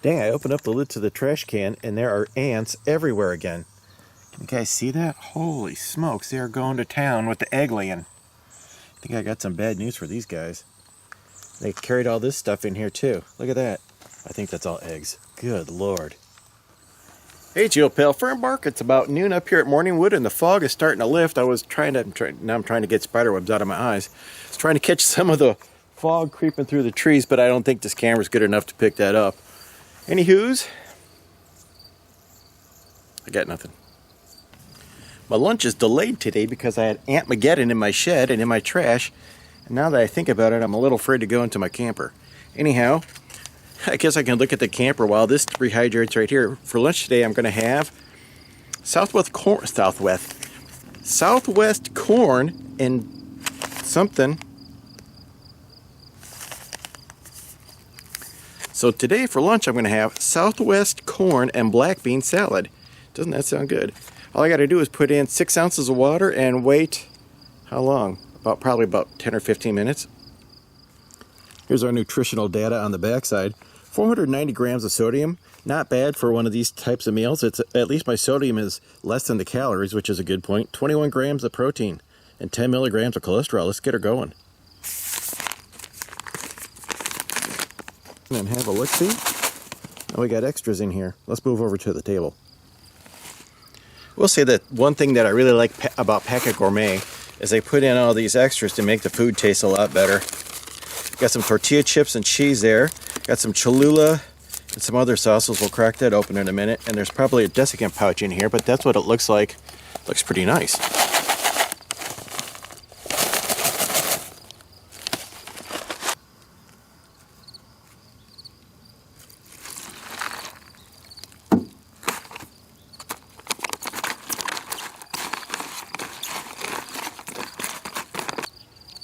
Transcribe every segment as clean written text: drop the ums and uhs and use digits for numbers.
Dang, I opened up the lid to the trash can and there are ants everywhere again. Can you guys see that? Holy smokes, they are going to town with the egg laying. I think I got some bad news for these guys. They carried all this stuff in here too. Look at that. I think that's all eggs. Good Lord. Hey Geopale, Fern Bark. It's about noon up here at Morningwood and the fog is starting to lift. Now I'm trying to get spiderwebs out of my eyes. I was trying to catch some of the fog creeping through the trees, but I don't think this camera's good enough to pick that up. Anywho's, I got nothing. My lunch is delayed today because I had Antmageddon in my shed and in my trash. And now that I think about it, I'm a little afraid to go into my camper. Anyhow, I guess I can look at the camper while this rehydrates right here. For lunch today, I'm going to have Southwest corn and something. So today for lunch, I'm going to have Southwest corn and black bean salad. Doesn't that sound good? All I got to do is put in 6 ounces of water and wait, how long? Probably about 10 or 15 minutes. Here's our nutritional data on the backside. 490 grams of sodium. Not bad for one of these types of meals. It's at least my sodium is less than the calories, which is a good point. 21 grams of protein and 10 milligrams of cholesterol. Let's get her going. And have a look-see. Oh, we got extras in here. Let's move over to the table. We'll say that one thing that I really like about Packit Gourmet is they put in all these extras to make the food taste a lot better. Got some tortilla chips and cheese there. Got some Cholula and some other sauces. We'll crack that open in a minute. And there's probably a desiccant pouch in here, but that's what it looks like. Looks pretty nice.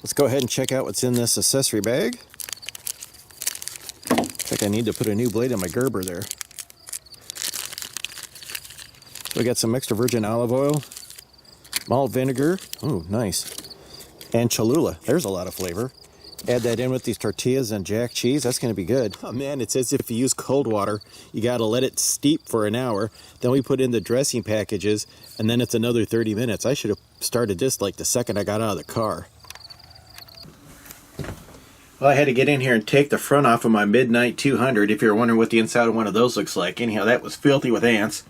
Let's go ahead and check out what's in this accessory bag. Looks like I need to put a new blade in my Gerber there. We got some extra virgin olive oil, malt vinegar, oh nice, and Cholula. There's a lot of flavor. Add that in with these tortillas and jack cheese. That's going to be good. Oh man, it says if you use cold water, you got to let it steep for an hour. Then we put in the dressing packages, and then it's another 30 minutes. I should have started this like the second I got out of the car. Well, I had to get in here and take the front off of my Midnight 200, if you're wondering what the inside of one of those looks like. Anyhow, that was filthy with ants,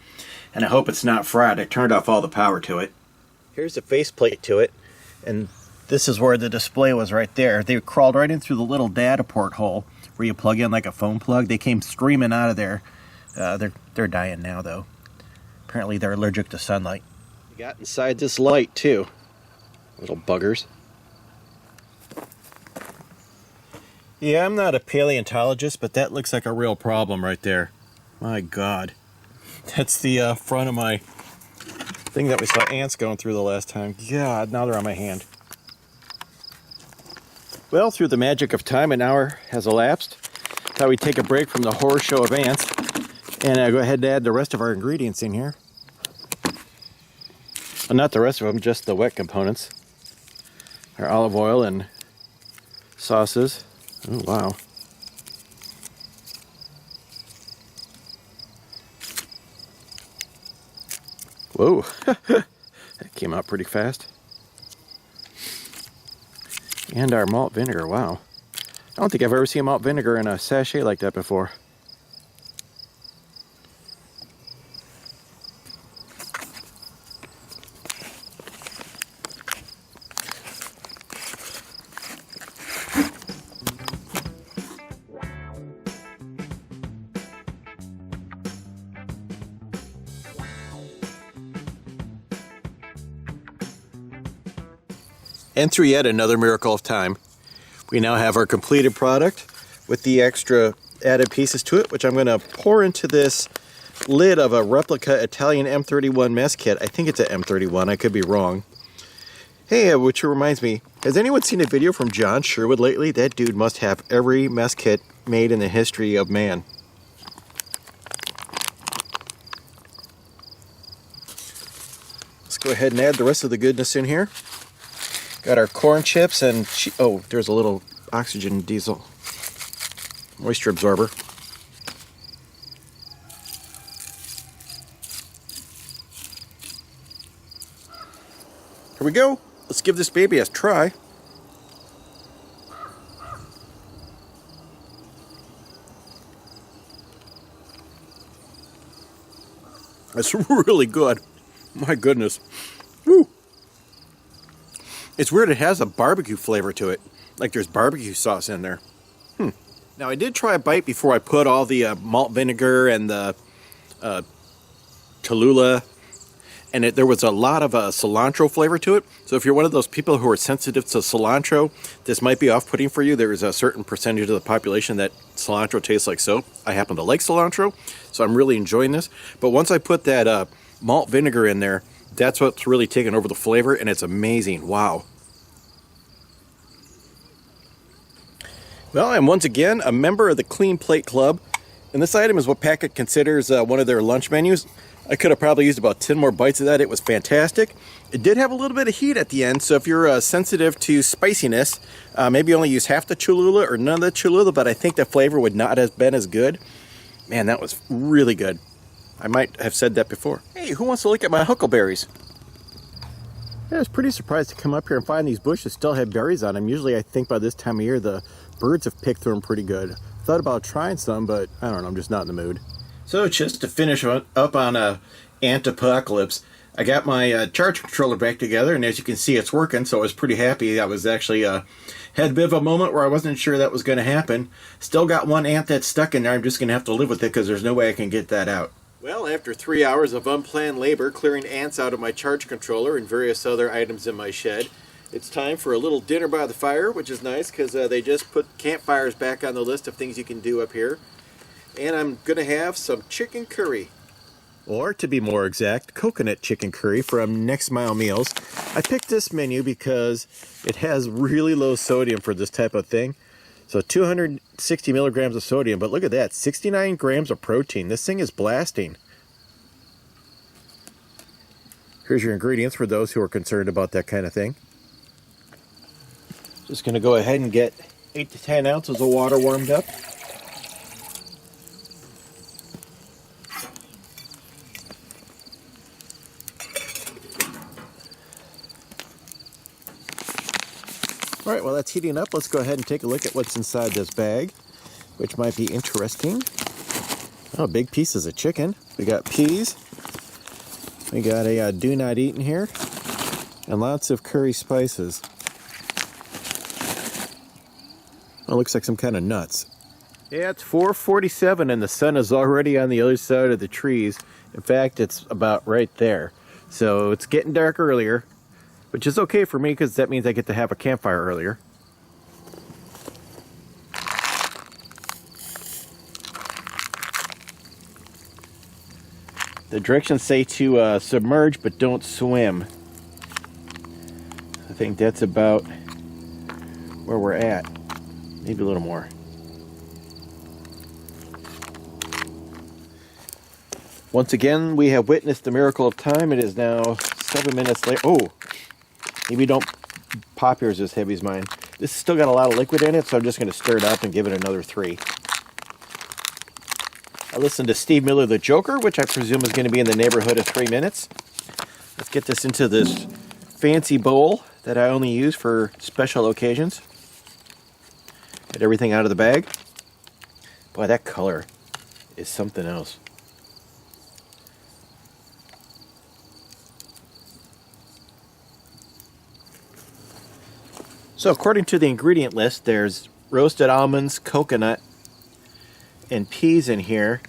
and I hope it's not fried. I turned off all the power to it. Here's the faceplate to it, and this is where the display was right there. They crawled right in through the little data port hole where you plug in like a phone plug. They came screaming out of there. They're dying now, though. Apparently, they're allergic to sunlight. We got inside this light, too. Little buggers. Yeah, I'm not a paleontologist, but that looks like a real problem right there. My God. That's the front of my thing that we saw ants going through the last time. God, now they're on my hand. Well, through the magic of time, an hour has elapsed. Thought we'd take a break from the horror show of ants and go ahead and add the rest of our ingredients in here. Well, not the rest of them, just the wet components. Our olive oil and sauces. Oh, wow. Whoa, that came out pretty fast. And our malt vinegar, wow. I don't think I've ever seen malt vinegar in a sachet like that before. And through yet another miracle of time, we now have our completed product with the extra added pieces to it, which I'm going to pour into this lid of a replica Italian M31 mess kit. I think it's an M31, I could be wrong. Hey, which reminds me, has anyone seen a video from John Sherwood lately? That dude must have every mess kit made in the history of man. Let's go ahead and add the rest of the goodness in here. Got our corn chips and, oh, there's a little oxygen diesel moisture absorber. we go. Let's give this baby a try. It's really good. My goodness. Woo. It's weird, it has a barbecue flavor to it. Like there's barbecue sauce in there. Now I did try a bite before I put all the malt vinegar and the Cholula, and there was a lot of cilantro flavor to it. So if you're one of those people who are sensitive to cilantro, this might be off-putting for you. There is a certain percentage of the population that cilantro tastes like soap. I happen to like cilantro, so I'm really enjoying this. But once I put that malt vinegar in there, that's what's really taken over the flavor, and it's amazing. Wow. Well, I'm once again a member of the Clean Plate Club, and this item is what Packit considers one of their lunch menus. I could have probably used about 10 more bites of that. It was fantastic. It did have a little bit of heat at the end, so if you're sensitive to spiciness, maybe only use half the Cholula or none of the Cholula, but I think the flavor would not have been as good. Man, that was really good. I might have said that before. Hey, who wants to look at my huckleberries? Yeah, I was pretty surprised to come up here and find these bushes still have berries on them. Usually I think by this time of year the birds have picked through them pretty good. Thought about trying some, but I don't know, I'm just not in the mood. So just to finish up on Ant-Apocalypse, I got my charge controller back together, and as you can see it's working, so I was pretty happy. I was actually had a bit of a moment where I wasn't sure that was going to happen. Still got one ant that's stuck in there. I'm just going to have to live with it because there's no way I can get that out. Well, after 3 hours of unplanned labor clearing ants out of my charge controller and various other items in my shed, it's time for a little dinner by the fire, which is nice because they just put campfires back on the list of things you can do up here. And I'm going to have some chicken curry. Or, to be more exact, coconut chicken curry from Next Mile Meals. I picked this menu because it has really low sodium for this type of thing. So 260 milligrams of sodium, but look at that, 69 grams of protein. This thing is blasting. Here's your ingredients for those who are concerned about that kind of thing. Just going to go ahead and get 8 to 10 ounces of water warmed up. All right, while that's heating up, let's go ahead and take a look at what's inside this bag, which might be interesting. Oh, big pieces of chicken. We got peas. We got a do not eat in here, and lots of curry spices. It looks like some kind of nuts. Yeah, it's 4:47 and the sun is already on the other side of the trees. In fact, it's about right there. So it's getting dark earlier, which is okay for me because that means I get to have a campfire earlier. The directions say to submerge but don't swim. I think that's about where we're at. Maybe a little more. Once again, we have witnessed the miracle of time. It is now 7 minutes later. Oh, maybe don't pop yours as heavy as mine. This has still got a lot of liquid in it, so I'm just going to stir it up and give it another 3. I listened to Steve Miller, the Joker, which I presume is going to be in the neighborhood of 3 minutes. Let's get this into this fancy bowl that I only use for special occasions. Get everything out of the bag. Boy, that color is something else. So according to the ingredient list, there's roasted almonds, coconut, and peas in here.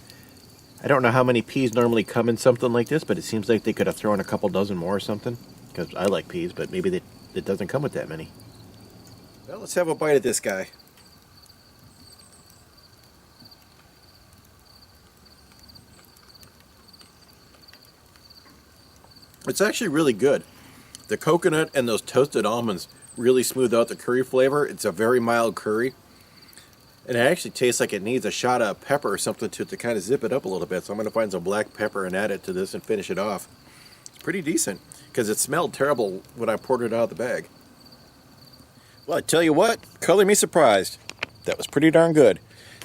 I don't know how many peas normally come in something like this, but it seems like they could have thrown a couple dozen more or something. Because I like peas, but maybe it doesn't come with that many. Well, let's have a bite of this guy. It's actually really good. The coconut and those toasted almonds really smooth out the curry flavor. It's a very mild curry. And it actually tastes like it needs a shot of pepper or something to kind of zip it up a little bit. So I'm going to find some black pepper and add it to this and finish it off. It's pretty decent because it smelled terrible when I poured it out of the bag. Well, I tell you what, color me surprised. That was pretty darn good.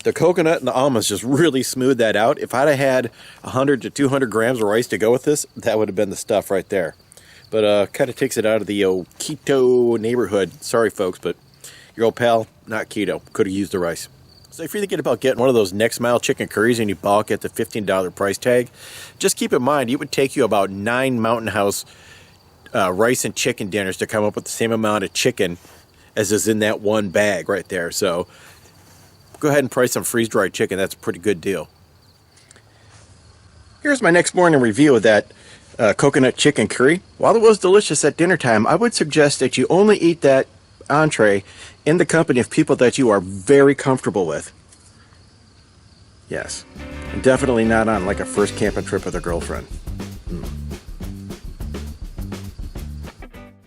The coconut and the almonds just really smoothed that out. If I'd have had 100 to 200 grams of rice to go with this, that would have been the stuff right there. But kind of takes it out of the keto neighborhood. Sorry, folks, but your old pal, not keto. Could have used the rice. So if you're thinking about getting one of those Next Mile chicken curries and you balk at the $15 price tag, just keep in mind it would take you about 9 Mountain House rice and chicken dinners to come up with the same amount of chicken as is in that one bag right there. So go ahead and price some freeze-dried chicken. That's a pretty good deal. Here's my next morning review of that coconut chicken curry. While it was delicious at dinner time, I would suggest that you only eat that entree in the company of people that you are very comfortable with. Yes, and definitely not on like a first camping trip with a girlfriend.